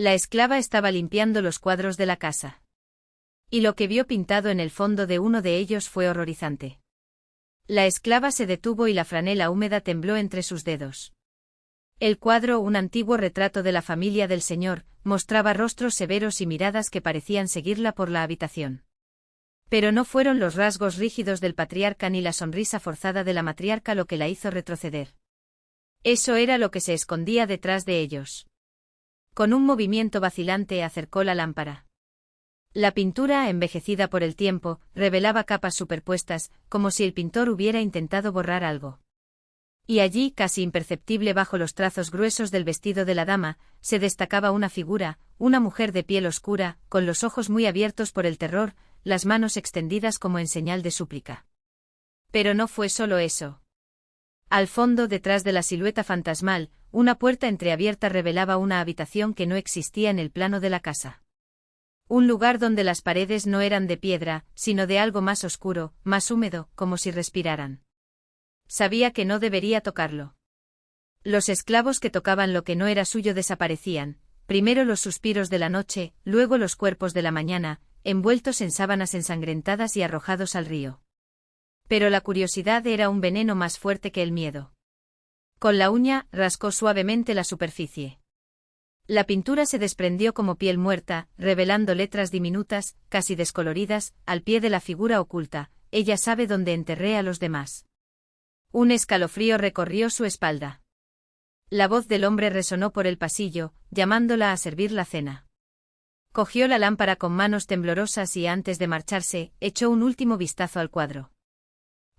La esclava estaba limpiando los cuadros de la casa. Y lo que vio pintado en el fondo de uno de ellos fue horrorizante. La esclava se detuvo y la franela húmeda tembló entre sus dedos. El cuadro, un antiguo retrato de la familia del señor, mostraba rostros severos y miradas que parecían seguirla por la habitación. Pero no fueron los rasgos rígidos del patriarca ni la sonrisa forzada de la matriarca lo que la hizo retroceder. Eso era lo que se escondía detrás de ellos. Con un movimiento vacilante acercó la lámpara. La pintura, envejecida por el tiempo, revelaba capas superpuestas, como si el pintor hubiera intentado borrar algo. Y allí, casi imperceptible bajo los trazos gruesos del vestido de la dama, se destacaba una figura, una mujer de piel oscura, con los ojos muy abiertos por el terror, las manos extendidas como en señal de súplica. Pero no fue solo eso. Al fondo, detrás de la silueta fantasmal, una puerta entreabierta revelaba una habitación que no existía en el plano de la casa. Un lugar donde las paredes no eran de piedra, sino de algo más oscuro, más húmedo, como si respiraran. Sabía que no debería tocarlo. Los esclavos que tocaban lo que no era suyo desaparecían, primero los suspiros de la noche, luego los cuerpos de la mañana, envueltos en sábanas ensangrentadas y arrojados al río. Pero la curiosidad era un veneno más fuerte que el miedo. Con la uña, rascó suavemente la superficie. La pintura se desprendió como piel muerta, revelando letras diminutas, casi descoloridas, al pie de la figura oculta: ella sabe dónde enterré a los demás. Un escalofrío recorrió su espalda. La voz del hombre resonó por el pasillo, llamándola a servir la cena. Cogió la lámpara con manos temblorosas y antes de marcharse, echó un último vistazo al cuadro.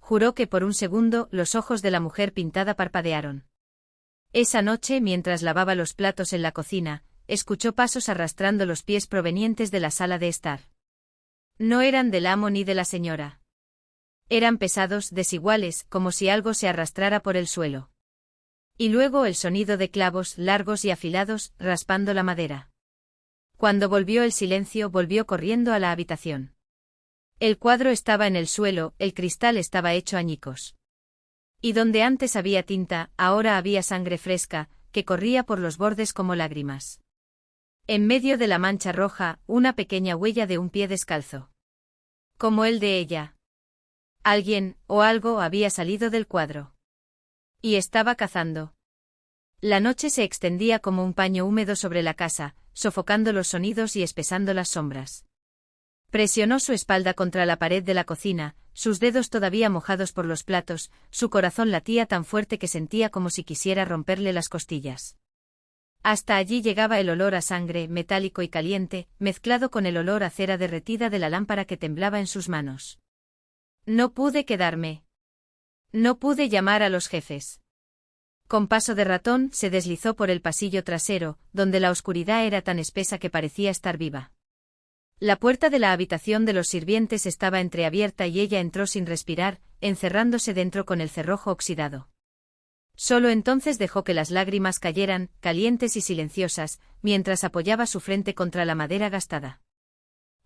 Juró que por un segundo los ojos de la mujer pintada parpadearon. Esa noche, mientras lavaba los platos en la cocina, escuchó pasos arrastrando los pies provenientes de la sala de estar. No eran del amo ni de la señora. Eran pesados, desiguales, como si algo se arrastrara por el suelo. Y luego el sonido de clavos largos y afilados, raspando la madera. Cuando volvió el silencio, volvió corriendo a la habitación. El cuadro estaba en el suelo, el cristal estaba hecho añicos. Y donde antes había tinta, ahora había sangre fresca, que corría por los bordes como lágrimas. En medio de la mancha roja, una pequeña huella de un pie descalzo. Como el de ella. Alguien, o algo, había salido del cuadro. Y estaba cazando. La noche se extendía como un paño húmedo sobre la casa, sofocando los sonidos y espesando las sombras. Presionó su espalda contra la pared de la cocina, sus dedos todavía mojados por los platos, su corazón latía tan fuerte que sentía como si quisiera romperle las costillas. Hasta allí llegaba el olor a sangre, metálico y caliente, mezclado con el olor a cera derretida de la lámpara que temblaba en sus manos. No pude quedarme. No pude llamar a los jefes. Con paso de ratón, se deslizó por el pasillo trasero, donde la oscuridad era tan espesa que parecía estar viva. La puerta de la habitación de los sirvientes estaba entreabierta y ella entró sin respirar, encerrándose dentro con el cerrojo oxidado. Solo entonces dejó que las lágrimas cayeran, calientes y silenciosas, mientras apoyaba su frente contra la madera gastada.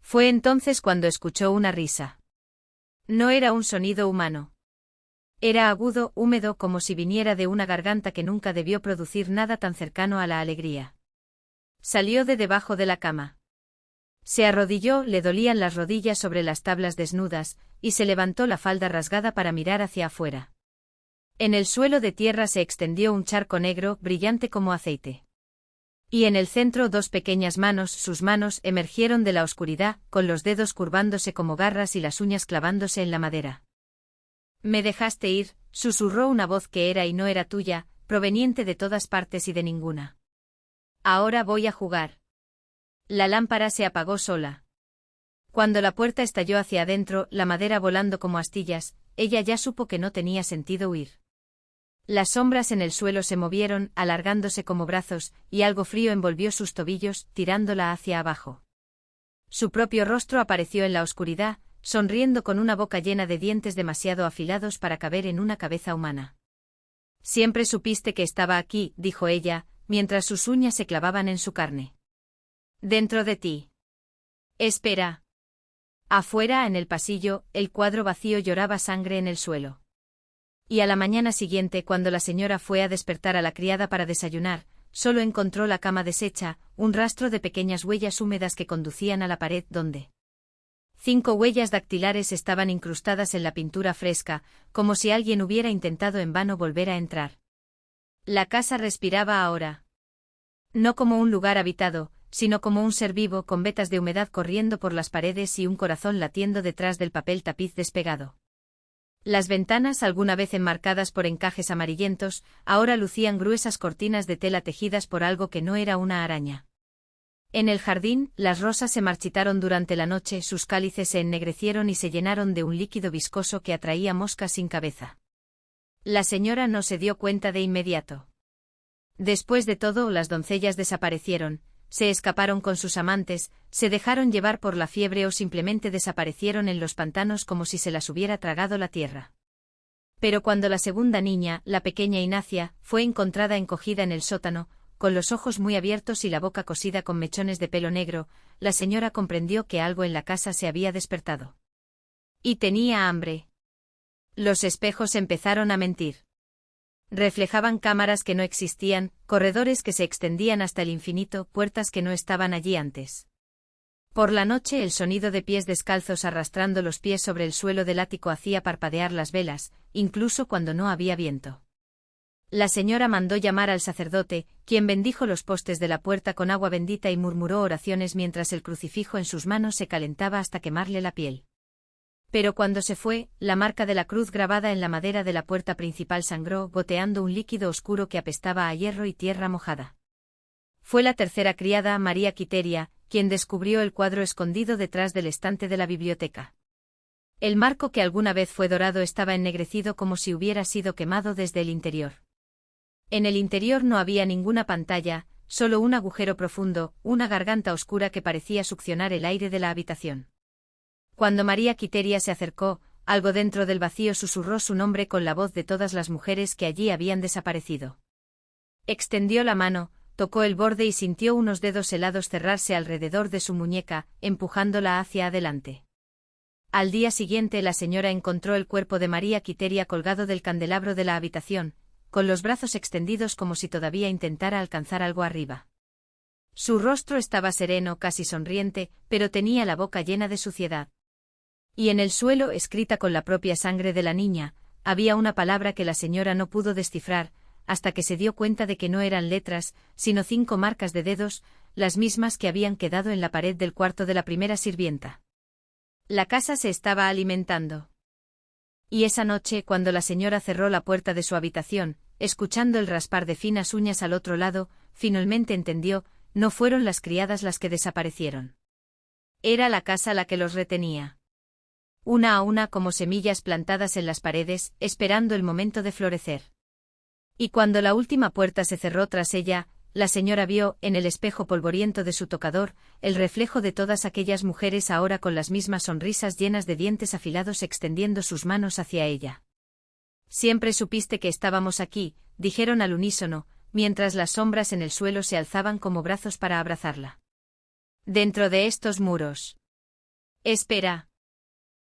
Fue entonces cuando escuchó una risa. No era un sonido humano. Era agudo, húmedo, como si viniera de una garganta que nunca debió producir nada tan cercano a la alegría. Salió de debajo de la cama. Se arrodilló, le dolían las rodillas sobre las tablas desnudas, y se levantó la falda rasgada para mirar hacia afuera. En el suelo de tierra se extendió un charco negro, brillante como aceite. Y en el centro dos pequeñas manos, sus manos, emergieron de la oscuridad, con los dedos curvándose como garras y las uñas clavándose en la madera. «Me dejaste ir», susurró una voz que era y no era tuya, proveniente de todas partes y de ninguna. «Ahora voy a jugar». La lámpara se apagó sola. Cuando la puerta estalló hacia adentro, la madera volando como astillas, ella ya supo que no tenía sentido huir. Las sombras en el suelo se movieron, alargándose como brazos, y algo frío envolvió sus tobillos, tirándola hacia abajo. Su propio rostro apareció en la oscuridad, sonriendo con una boca llena de dientes demasiado afilados para caber en una cabeza humana. «Siempre supiste que estaba aquí», dijo ella, mientras sus uñas se clavaban en su carne. «Dentro de ti». «Espera». Afuera, en el pasillo, el cuadro vacío lloraba sangre en el suelo. Y a la mañana siguiente, cuando la señora fue a despertar a la criada para desayunar, solo encontró la cama deshecha, un rastro de pequeñas huellas húmedas que conducían a la pared donde 5 huellas dactilares estaban incrustadas en la pintura fresca, como si alguien hubiera intentado en vano volver a entrar. La casa respiraba ahora. No como un lugar habitado, sino como un ser vivo con vetas de humedad corriendo por las paredes y un corazón latiendo detrás del papel tapiz despegado. Las ventanas, alguna vez enmarcadas por encajes amarillentos, ahora lucían gruesas cortinas de tela tejidas por algo que no era una araña. En el jardín, las rosas se marchitaron durante la noche, sus cálices se ennegrecieron y se llenaron de un líquido viscoso que atraía moscas sin cabeza. La señora no se dio cuenta de inmediato. Después de todo, las doncellas desaparecieron, se escaparon con sus amantes, se dejaron llevar por la fiebre o simplemente desaparecieron en los pantanos como si se las hubiera tragado la tierra. Pero cuando la segunda niña, la pequeña Ignacia, fue encontrada encogida en el sótano, con los ojos muy abiertos y la boca cosida con mechones de pelo negro, la señora comprendió que algo en la casa se había despertado. Y tenía hambre. Los espejos empezaron a mentir. Reflejaban cámaras que no existían, corredores que se extendían hasta el infinito, puertas que no estaban allí antes. Por la noche el sonido de pies descalzos arrastrando los pies sobre el suelo del ático hacía parpadear las velas, incluso cuando no había viento. La señora mandó llamar al sacerdote, quien bendijo los postes de la puerta con agua bendita y murmuró oraciones mientras el crucifijo en sus manos se calentaba hasta quemarle la piel. Pero cuando se fue, la marca de la cruz grabada en la madera de la puerta principal sangró, goteando un líquido oscuro que apestaba a hierro y tierra mojada. Fue la tercera criada, María Quiteria, quien descubrió el cuadro escondido detrás del estante de la biblioteca. El marco que alguna vez fue dorado estaba ennegrecido como si hubiera sido quemado desde el interior. En el interior no había ninguna pantalla, solo un agujero profundo, una garganta oscura que parecía succionar el aire de la habitación. Cuando María Quiteria se acercó, algo dentro del vacío susurró su nombre con la voz de todas las mujeres que allí habían desaparecido. Extendió la mano, tocó el borde y sintió unos dedos helados cerrarse alrededor de su muñeca, empujándola hacia adelante. Al día siguiente la señora encontró el cuerpo de María Quiteria colgado del candelabro de la habitación, con los brazos extendidos como si todavía intentara alcanzar algo arriba. Su rostro estaba sereno, casi sonriente, pero tenía la boca llena de suciedad. Y en el suelo, escrita con la propia sangre de la niña, había una palabra que la señora no pudo descifrar, hasta que se dio cuenta de que no eran letras, sino 5 marcas de dedos, las mismas que habían quedado en la pared del cuarto de la primera sirvienta. La casa se estaba alimentando. Y esa noche, cuando la señora cerró la puerta de su habitación, escuchando el raspar de finas uñas al otro lado, finalmente entendió, no fueron las criadas las que desaparecieron. Era la casa la que los retenía. Una a una como semillas plantadas en las paredes, esperando el momento de florecer. Y cuando la última puerta se cerró tras ella, la señora vio, en el espejo polvoriento de su tocador, el reflejo de todas aquellas mujeres ahora con las mismas sonrisas llenas de dientes afilados extendiendo sus manos hacia ella. Siempre supiste que estábamos aquí, dijeron al unísono, mientras las sombras en el suelo se alzaban como brazos para abrazarla. Dentro de estos muros. Espera.